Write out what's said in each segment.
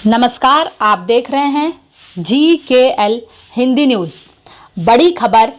नमस्कार, आप देख रहे हैं GKL हिंदी न्यूज़। बड़ी खबर,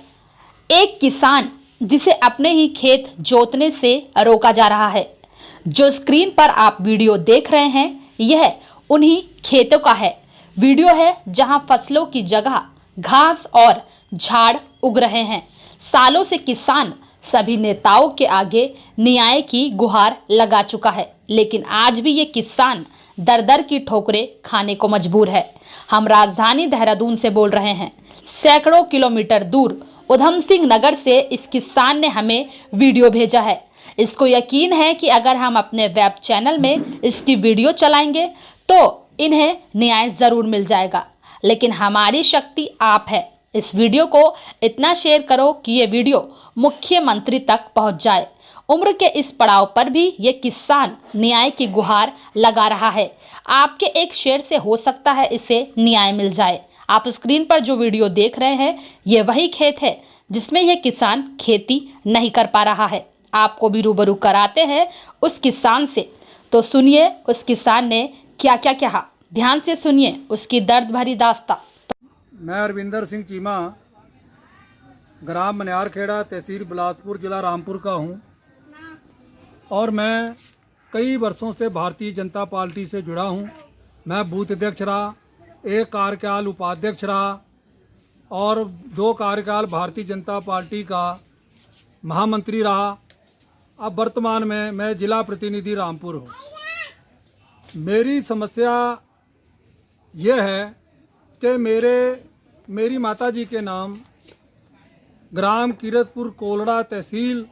एक किसान जिसे अपने ही खेत जोतने से रोका जा रहा है। जो स्क्रीन पर आप वीडियो देख रहे हैं, यह उन्हीं खेतों का है। वीडियो है जहां फसलों की जगह घास और झाड़ उग रहे हैं। सालों से किसान सभी नेताओं के आगे न्याय की गुहार लगा चुका है, लेकिन आज भी ये किसान दर दर की ठोकरें खाने को मजबूर है। हम राजधानी देहरादून से बोल रहे हैं। सैकड़ों किलोमीटर दूर उधम सिंह नगर से इस किसान ने हमें वीडियो भेजा है। इसको यकीन है कि अगर हम अपने वेब चैनल में इसकी वीडियो चलाएंगे तो इन्हें न्याय जरूर मिल जाएगा, लेकिन हमारी शक्ति आप है। इस वीडियो को इतना शेयर करो कि ये वीडियो मुख्यमंत्री तक पहुंच जाए। उम्र के इस पड़ाव पर भी ये किसान न्याय की गुहार लगा रहा है। आपके एक शेयर से हो सकता है इसे न्याय मिल जाए। आप स्क्रीन पर जो वीडियो देख रहे हैं, ये वही खेत है जिसमें यह किसान खेती नहीं कर पा रहा है। आपको भी रूबरू कराते हैं उस किसान से। तो सुनिए उस किसान ने क्या क्या कहा। ध्यान से सुनिए उसकी दर्द भरी दास्तां। मैं अरविंदर सिंह चीमा, ग्राम मनियारखेड़ा, तहसील बिलासपुर, जिला रामपुर का हूँ और मैं कई वर्षों से भारतीय जनता पार्टी से जुड़ा हूँ। मैं बूथ अध्यक्ष रहा, एक कार्यकाल उपाध्यक्ष रहा और 2 कार्यकाल भारतीय जनता पार्टी का महामंत्री रहा। अब वर्तमान में मैं जिला प्रतिनिधि रामपुर हूँ। मेरी समस्या यह है कि मेरी माताजी के नाम ग्राम कीरतपुर कोलड़ा, तहसील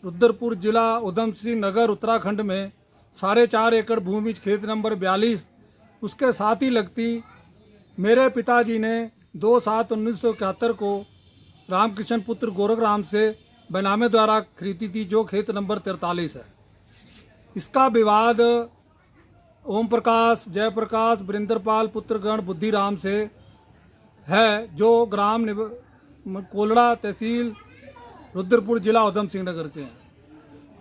रुद्रपुर, जिला उधम सिंह नगर, उत्तराखंड में 4.5 एकड़ भूमि, खेत नंबर 42 उसके साथ ही लगती मेरे पिताजी ने 2/7/1971 को रामकृष्ण पुत्र गोरख राम से बेनामे द्वारा खरीदी थी, जो खेत नंबर 43 है। इसका विवाद ओम प्रकाश, जयप्रकाश, वरिंदरपाल पुत्रगण बुद्धिराम से है, जो ग्राम कोलड़ा, तहसील रुद्रपुर, जिला उधम सिंह नगर के हैं।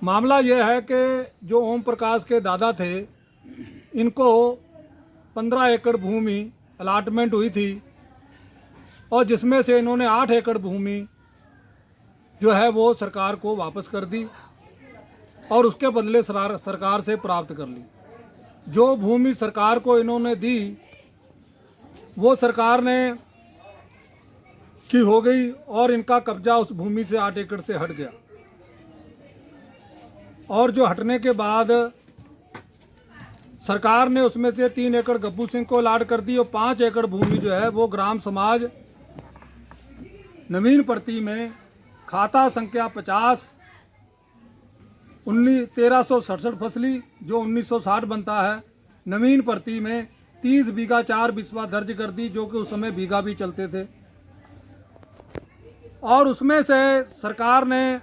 मामला यह है कि जो ओम प्रकाश के दादा थे, इनको 15 एकड़ भूमि अलाटमेंट हुई थी और जिसमें से इन्होंने 8 एकड़ भूमि जो है वो सरकार को वापस कर दी और उसके बदले सरकार से प्राप्त कर ली। जो भूमि सरकार को इन्होंने दी वो सरकार ने की हो गई और इनका कब्जा उस भूमि से 8 एकड़ से हट गया। और जो हटने के बाद सरकार ने उसमें से 3 एकड़ गब्बू सिंह को अलाट कर दी और 5 एकड़ भूमि जो है वो ग्राम समाज नवीन प्रति में खाता संख्या 50 1367 फसली जो 1960 बनता है, नवीन प्रति में 30 बीघा 4 बिस्वा दर्ज कर दी, जो कि उस समय बीघा भी चलते थे। और उसमें से सरकार ने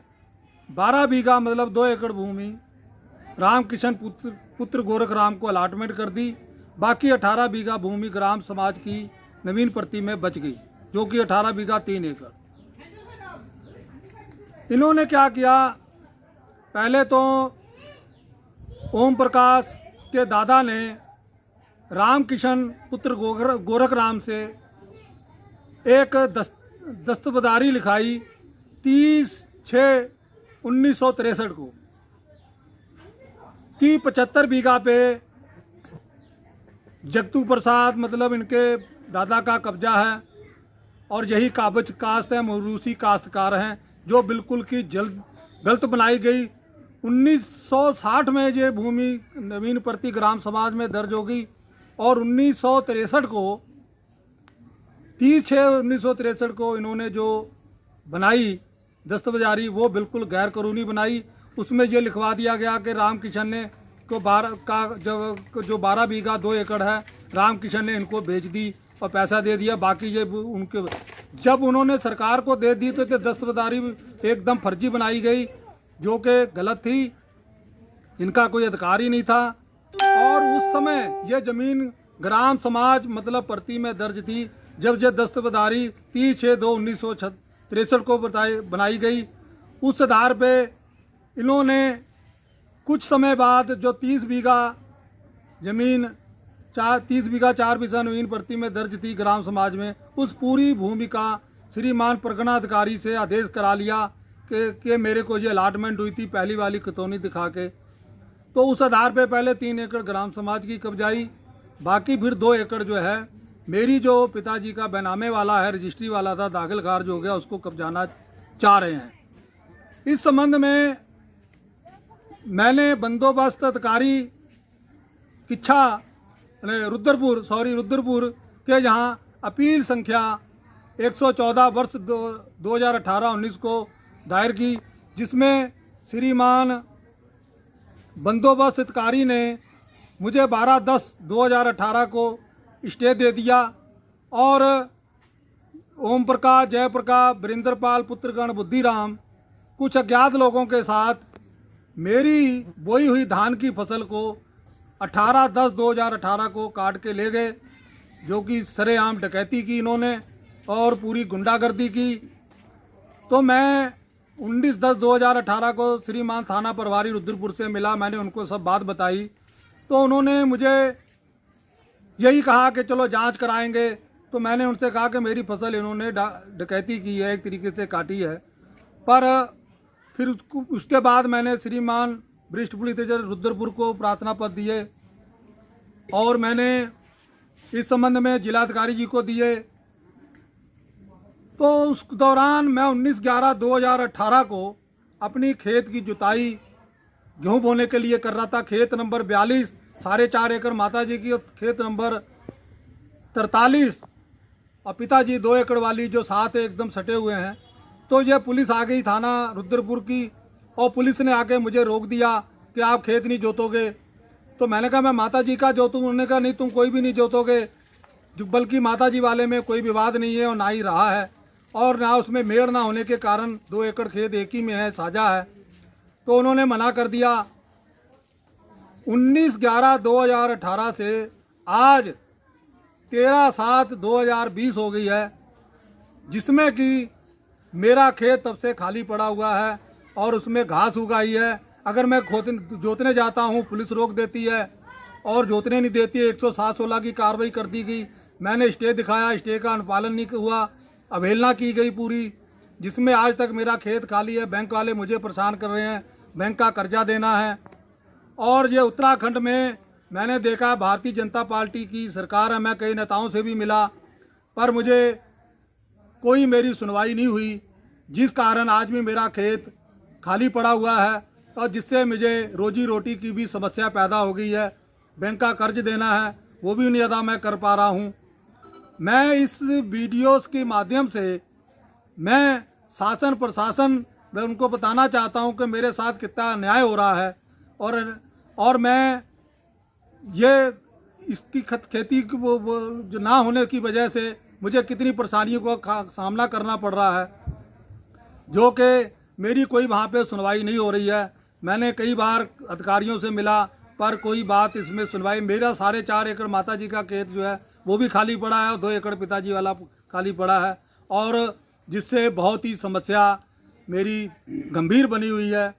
12 बीघा मतलब 2 एकड़ भूमि रामकृष्ण पुत्र गोरख राम को अलाटमेंट कर दी। बाकी 18 बीघा भूमि ग्राम समाज की नवीन प्रति में बच गई, जो कि 18 बीघा 3 एकड़। इन्होंने क्या किया, पहले तो ओम प्रकाश के दादा ने रामकृष्ण पुत्र गोरख राम से एक दस्तबदारी लिखाई 30/6/1963 को कि 75 बीघा पे जगतू प्रसाद मतलब इनके दादा का कब्जा है और यही काबज कास्ट है, मौरूसी काश्तकार हैं, जो बिल्कुल की गलत बनाई गई। 1960 में ये भूमि नवीन प्रति ग्राम समाज में दर्ज हो गई और 1963 को 30/6/1963 को इन्होंने जो बनाई दस्तबजारी वो बिल्कुल गैर कानूनी बनाई। उसमें ये लिखवा दिया गया कि रामकृष्ण ने को 12 बीघा 2 एकड़ है, रामकृष्ण ने इनको बेच दी और पैसा दे दिया। बाकी ये उनके जब उन्होंने सरकार को दे दी तो ये दस्तबदारी एकदम फर्जी बनाई गई, जो कि गलत थी, इनका कोई अधिकार ही नहीं था। और उस समय ये ज़मीन ग्राम समाज मतलब प्रति में दर्ज थी। जब ये दस्तबदारी 30/6/1963 को बनाई गई, उस आधार पे इन्होंने कुछ समय बाद जो 30 बीघा ज़मीन 30 बीघा 4 बिसा नवीन प्रति में दर्ज थी ग्राम समाज में, उस पूरी भूमि का श्रीमान परगना अधिकारी से आदेश करा लिया कि मेरे को ये अलाटमेंट हुई थी पहली वाली खतौनी दिखा के। तो उस आधार पे पहले 3 एकड़ ग्राम समाज की कब्जाई, बाकी फिर 2 एकड़ जो है मेरी जो पिताजी का बेनामे वाला है, रजिस्ट्री वाला था, दाखिल खारिज हो गया, उसको कब्जाना चाह रहे हैं। इस संबंध में मैंने बंदोबस्त अधिकारी किच्छा रुद्रपुर के यहाँ अपील संख्या 114 वर्ष 2018-19 को दायर की, जिसमें श्रीमान बंदोबस्त अधिकारी ने मुझे 12/10/2018 को स्टे दे दिया और ओम प्रकाश, जयप्रकाश, वीरेंद्रपाल, पुत्रगण, बुद्धिराम कुछ अज्ञात लोगों के साथ मेरी बोई हुई धान की फसल को 18/10/2018 को काट के ले गए, जो कि सरेआम डकैती की इन्होंने और पूरी गुंडागर्दी की। तो मैं 19/10/2018 को श्रीमान थाना प्रभारी रुद्रपुर से मिला, मैंने उनको सब बात बताई। तो उन्होंने मुझे यही कहा कि चलो जांच कराएंगे। तो मैंने उनसे कहा कि मेरी फसल इन्होंने डकैती की है, एक तरीके से काटी है। पर फिर उसके बाद मैंने श्रीमान वरिष्ठ पुलिस अधीक्षक रुद्रपुर को प्रार्थना पत्र दिए और मैंने इस संबंध में जिलाधिकारी जी को दिए। तो उस दौरान मैं 19/11/2018 को अपनी खेत की जुताई गेहूँ बोने के लिए कर रहा था। खेत नंबर 42 4.5 एकड़ माता जी की और खेत नंबर 43 और पिताजी 2 एकड़ वाली जो साथ एकदम सटे हुए हैं। तो ये पुलिस आ गई थाना रुद्रपुर की और पुलिस ने आके मुझे रोक दिया कि आप खेत नहीं जोतोगे। तो मैंने कहा मैं माता जी का जोतूँ? उन्होंने कहा नहीं, तुम कोई भी नहीं जोतोगे, बल्कि माता जी वाले में कोई विवाद नहीं है और ना ही रहा है और ना उसमें मेड़ ना होने के कारण 2 एकड़ खेत एक ही में है, साझा है। तो उन्होंने मना कर दिया। 19/11/2018 से आज 13/7/2020 हो गई है, जिसमें कि मेरा खेत तब से खाली पड़ा हुआ है और उसमें घास उगाई है। अगर मैं जोतने जाता हूँ पुलिस रोक देती है और जोतने नहीं देती है। 107/16 की कार्रवाई कर दी गई। मैंने स्टे दिखाया, स्टे का अनुपालन नहीं हुआ, अवहेलना की गई पूरी, जिसमें आज तक मेरा खेत खाली है। बैंक वाले मुझे परेशान कर रहे हैं, बैंक का कर्जा देना है। और ये उत्तराखंड में मैंने देखा भारतीय जनता पार्टी की सरकार है, मैं कई नेताओं से भी मिला पर मुझे कोई मेरी सुनवाई नहीं हुई, जिस कारण आज भी मेरा खेत खाली पड़ा हुआ है और जिससे मुझे रोजी रोटी की भी समस्या पैदा हो गई है। बैंक का कर्ज देना है वो भी नहीं अदा मैं कर पा रहा हूँ। मैं इस वीडियोस के माध्यम से मैं शासन प्रशासन मैं उनको बताना चाहता हूँ कि मेरे साथ कितना अन्याय हो रहा है और मैं ये इसकी खेती वो जो ना होने की वजह से मुझे कितनी परेशानियों का सामना करना पड़ रहा है, जो कि मेरी कोई वहाँ पे सुनवाई नहीं हो रही है। मैंने कई बार अधिकारियों से मिला पर कोई बात इसमें सुनवाई। मेरा 4.5 एकड़ माता जी का खेत जो है वो भी खाली पड़ा है और 2 एकड़ पिताजी वाला खाली पड़ा है, और जिससे बहुत ही समस्या मेरी गंभीर बनी हुई है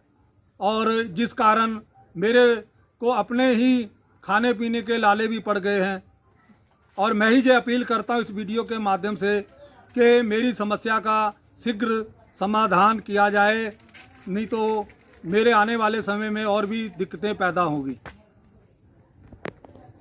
और जिस कारण मेरे को अपने ही खाने पीने के लाले भी पड़ गए हैं। और मैं ही ये अपील करता हूँ इस वीडियो के माध्यम से कि मेरी समस्या का शीघ्र समाधान किया जाए, नहीं तो मेरे आने वाले समय में और भी दिक्कतें पैदा होंगी।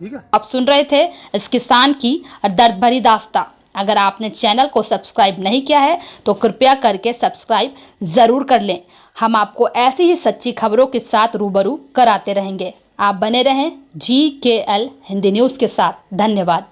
ठीक है, आप सुन रहे थे इस किसान की दर्द भरी दास्तां। अगर आपने चैनल को सब्सक्राइब नहीं किया है तो कृपया करके सब्सक्राइब ज़रूर कर लें। हम आपको ऐसी ही सच्ची खबरों के साथ रूबरू कराते रहेंगे। आप बने रहें GKL हिंदी न्यूज़ के साथ। धन्यवाद।